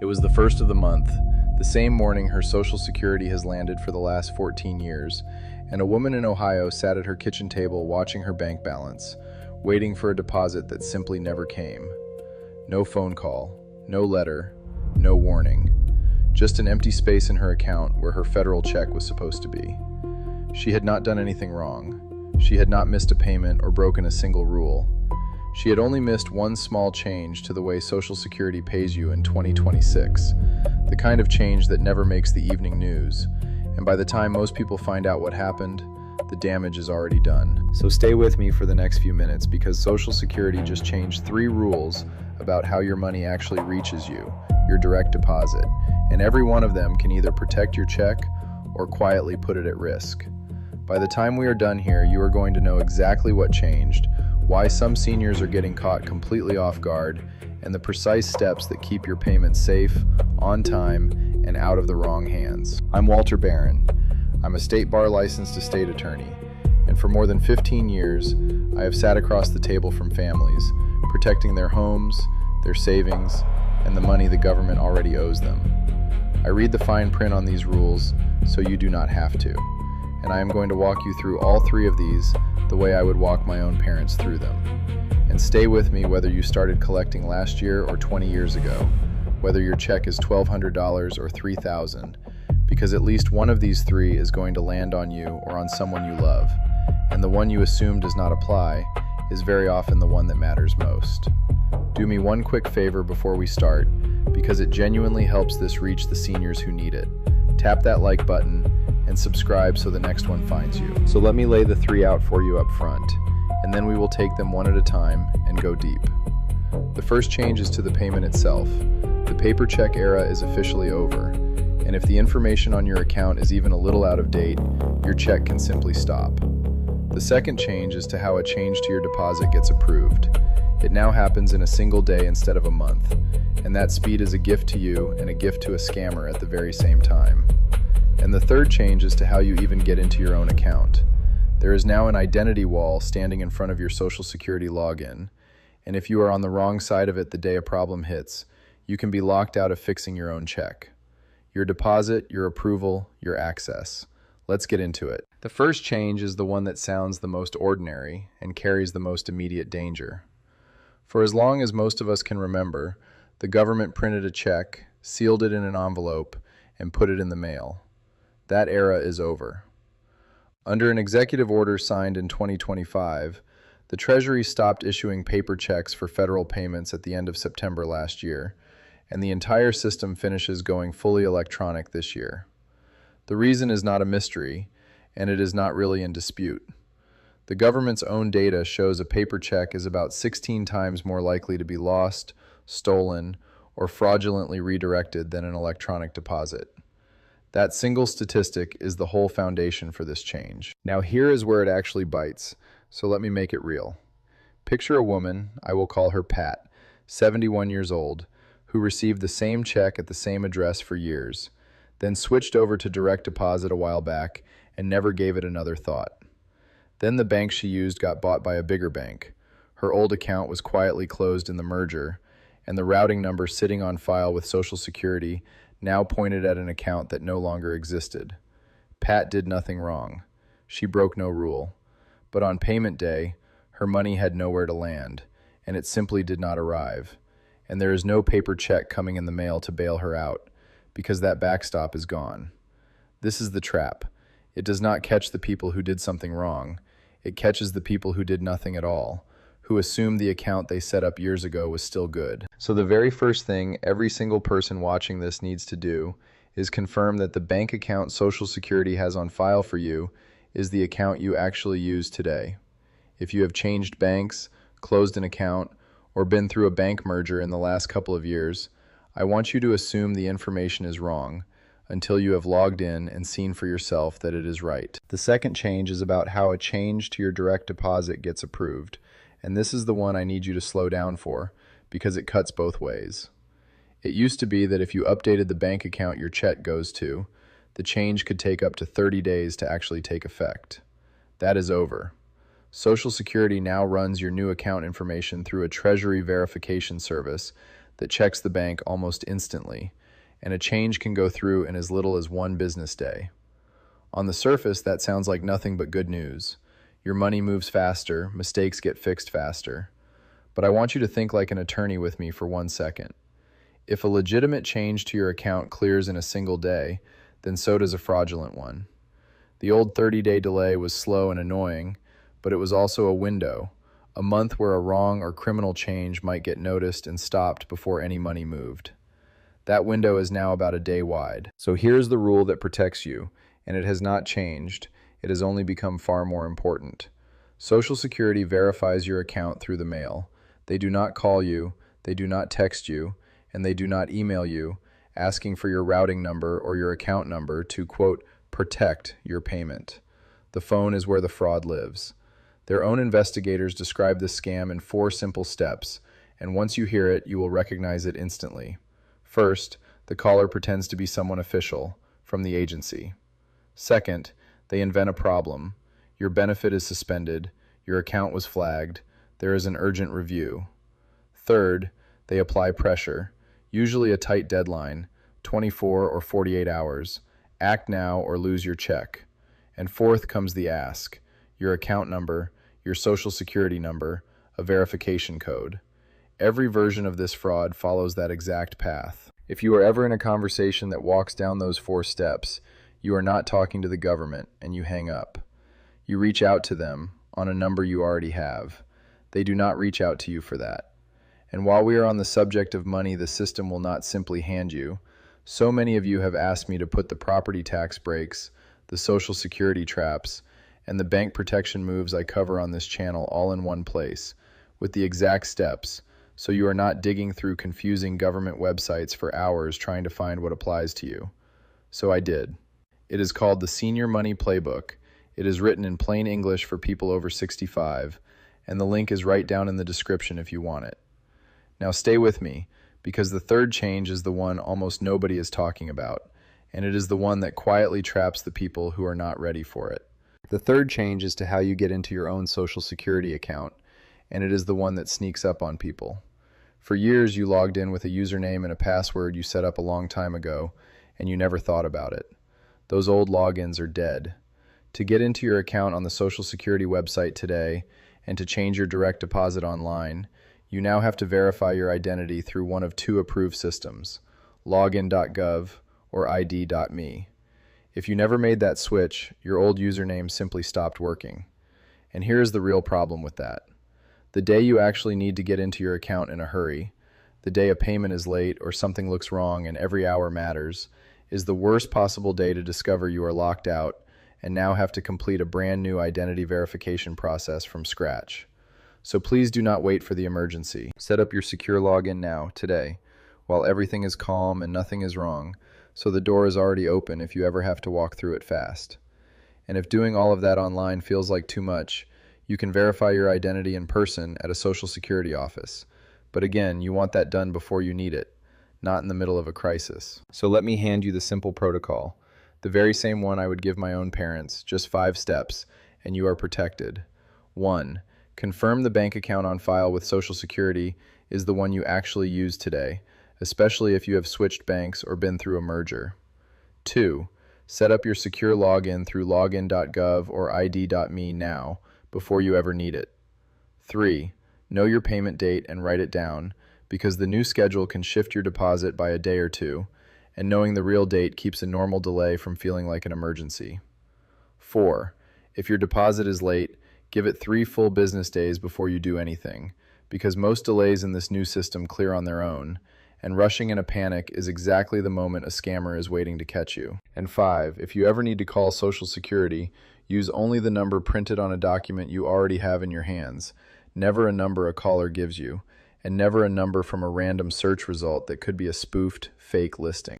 It was the first of the month, the same morning her Social Security has landed for the last 14 years, and a woman in Ohio sat at her kitchen table watching her bank balance, waiting for a deposit that simply never came. No phone call, no letter, no warning. Just an empty space in her account where her federal check was supposed to be. She had not done anything wrong. She had not missed a payment or broken a single rule. She had only missed one small change to the way Social Security pays you in 2026, the kind of change that never makes the evening news, and by the time most people find out what happened, the damage is already done. So stay with me for the next few minutes because Social Security just changed 3 rules about how your money actually reaches you, your direct deposit, and every one of them can either protect your check or quietly put it at risk. By the time we are done here, you are going to know exactly what changed, why some seniors are getting caught completely off guard, and the precise steps that keep your payments safe, on time, and out of the wrong hands. I'm Walter Barron. I'm a state bar licensed estate attorney, and for more than 15 years, I have sat across the table from families, protecting their homes, their savings, and the money the government already owes them. I read the fine print on these rules so you do not have to, and I am going to walk you through all 3 of these the way I would walk my own parents through them. And stay with me whether you started collecting last year or 20 years ago, whether your check is $1,200 or $3,000, because at least one of these 3 is going to land on you or on someone you love, and the one you assume does not apply is very often the one that matters most. Do me one quick favor before we start, because it genuinely helps this reach the seniors who need it. Tap that like button and subscribe so the next one finds you. So let me lay the 3 out for you up front, and then we will take them one at a time and go deep. The first change is to the payment itself. The paper check era is officially over, and if the information on your account is even a little out of date, your check can simply stop. The second change is to how a change to your deposit gets approved. It now happens in a single day instead of a month, and that speed is a gift to you and a gift to a scammer at the very same time. And the third change is to how you even get into your own account. There is now an identity wall standing in front of your Social Security login, and if you are on the wrong side of it the day a problem hits, you can be locked out of fixing your own check. Your deposit, your approval, your access. Let's get into it. The first change is the one that sounds the most ordinary and carries the most immediate danger. For as long as most of us can remember, the government printed a check, sealed it in an envelope, and put it in the mail. That era is over. Under an executive order signed in 2025, the Treasury stopped issuing paper checks for federal payments at the end of September last year, and the entire system finishes going fully electronic this year. The reason is not a mystery, and it is not really in dispute. The government's own data shows a paper check is about 16 times more likely to be lost, stolen, or fraudulently redirected than an electronic deposit. That single statistic is the whole foundation for this change. Now here is where it actually bites, so let me make it real. Picture a woman, I will call her Pat, 71 years old, who received the same check at the same address for years, then switched over to direct deposit a while back and never gave it another thought. Then the bank she used got bought by a bigger bank. Her old account was quietly closed in the merger, and the routing number sitting on file with Social Security now pointed at an account that no longer existed. Pat did nothing wrong. She broke no rule. But on payment day, her money had nowhere to land, and it simply did not arrive. And there is no paper check coming in the mail to bail her out, because that backstop is gone. This is the trap. It does not catch the people who did something wrong. It catches the people who did nothing at all, who assumed the account they set up years ago was still good. So the very first thing every single person watching this needs to do is confirm that the bank account Social Security has on file for you is the account you actually use today. If you have changed banks, closed an account, or been through a bank merger in the last couple of years, I want you to assume the information is wrong until you have logged in and seen for yourself that it is right. The second change is about how a change to your direct deposit gets approved. And this is the one I need you to slow down for, because it cuts both ways. It used to be that if you updated the bank account your check goes to, the change could take up to 30 days to actually take effect. That is over. Social Security now runs your new account information through a Treasury verification service that checks the bank almost instantly, and a change can go through in as little as one business day. On the surface, that sounds like nothing but good news. Your money moves faster, mistakes get fixed faster. But I want you to think like an attorney with me for 1 second. If a legitimate change to your account clears in a single day, then so does a fraudulent one. The old 30-day delay was slow and annoying, but it was also a window, a month where a wrong or criminal change might get noticed and stopped before any money moved. That window is now about a day wide. So here's the rule that protects you, and it has not changed. It has only become far more important. Social Security verifies your account through the mail. They do not call you, they do not text you, and they do not email you asking for your routing number or your account number to, quote, protect your payment. The phone is where the fraud lives. Their own investigators describe this scam in 4 simple steps, and once you hear it, you will recognize it instantly. First, the caller pretends to be someone official from the agency. Second, they invent a problem. Your benefit is suspended, your account was flagged, there is an urgent review. Third, they apply pressure, usually a tight deadline, 24 or 48 hours. Act now or lose your check. And fourth comes the ask, your account number, your social security number, a verification code. Every version of this fraud follows that exact path. If you are ever in a conversation that walks down those 4 steps, you are not talking to the government and you hang up. You reach out to them on a number you already have. They do not reach out to you for that. And while we are on the subject of money the system will not simply hand you, so many of you have asked me to put the property tax breaks, the social security traps, and the bank protection moves I cover on this channel all in one place, with the exact steps, so you are not digging through confusing government websites for hours trying to find what applies to you. So I did. It is called the Senior Money Playbook. It is written in plain English for people over 65, and the link is right down in the description if you want it. Now stay with me, because the third change is the one almost nobody is talking about, and it is the one that quietly traps the people who are not ready for it. The third change is to how you get into your own Social Security account, and it is the one that sneaks up on people. For years, you logged in with a username and a password you set up a long time ago, and you never thought about it. Those old logins are dead. To get into your account on the Social Security website today, and to change your direct deposit online, you now have to verify your identity through one of 2 approved systems, login.gov or id.me. If you never made that switch, your old username simply stopped working. And here's the real problem with that. The day you actually need to get into your account in a hurry, the day a payment is late or something looks wrong and every hour matters, is the worst possible day to discover you are locked out and now have to complete a brand new identity verification process from scratch. So please do not wait for the emergency. Set up your secure login now, today, while everything is calm and nothing is wrong, so the door is already open if you ever have to walk through it fast. And if doing all of that online feels like too much, you can verify your identity in person at a Social Security office. But again, you want that done before you need it, not in the middle of a crisis. So let me hand you the simple protocol, the very same one I would give my own parents, just 5 steps, and you are protected. 1. Confirm the bank account on file with Social Security is the one you actually use today, especially if you have switched banks or been through a merger. 2. Set up your secure login through login.gov or id.me now, before you ever need it. 3. Know your payment date and write it down, because the new schedule can shift your deposit by a day or 2, and knowing the real date keeps a normal delay from feeling like an emergency. 4. If your deposit is late, give it 3 full business days before you do anything, because most delays in this new system clear on their own, and rushing in a panic is exactly the moment a scammer is waiting to catch you. And 5, if you ever need to call Social Security, use only the number printed on a document you already have in your hands, never a number a caller gives you, and never a number from a random search result that could be a spoofed, fake listing.